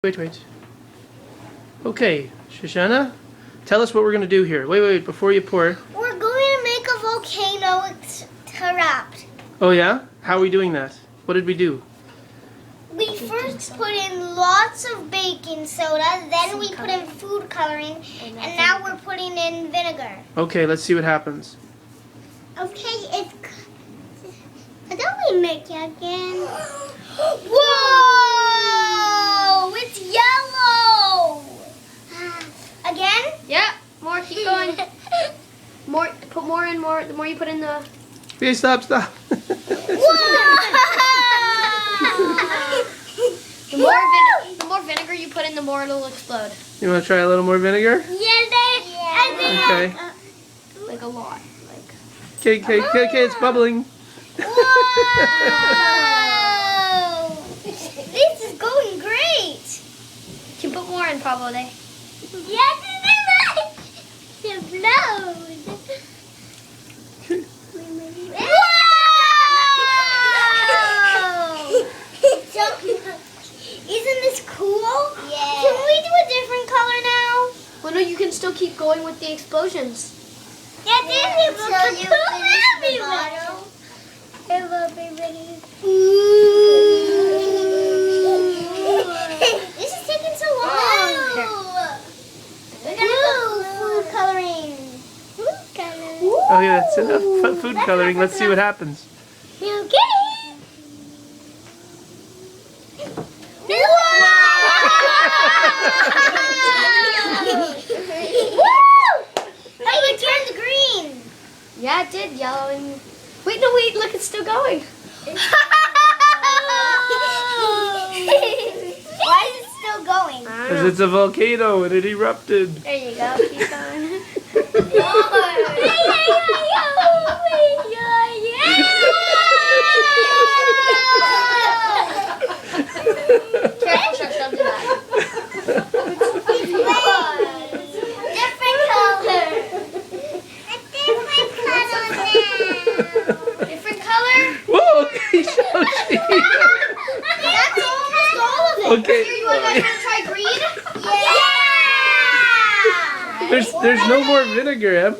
Wait. Okay, Shoshana, tell us what we're going to do here. Wait, before you pour. We're going to make a volcano erupt. Oh yeah? How are we doing that? What did we do? We first put in lots of baking soda, then we put in food coloring, and now we're putting in vinegar. Okay, let's see what happens. Okay, don't we make it again? Whoa! It's yellow! Again? Yeah, more, keep going. More, put more in, more. The more you put in the... Okay, stop. The more vinegar you put in, the more it'll explode. You want to try a little more vinegar? Okay. Like a lot. Okay, it's bubbling. Whoa! This is going great. You can put more in, probably. Yes, it blows. Isn't this cool? Yeah. Can we do a different color now? Well, no, you can still keep going with the explosions. Yeah, this is It will be ready. This is taking so long. Food coloring. Oh yeah, that's enough food coloring. Let's see what happens. Okay. Hey, it turned green. Yeah, it did. Yellow and... Wait, look, it's still going. Why is it still going? Because it's a volcano and it erupted. There you go. Keep going. Careful, Shush, don't do that. Different color. Different color? Whoa, okay, Shoshi. That's almost all of it. Okay. Here, you guys want to try green? Yeah! There's no more vinegar, Em.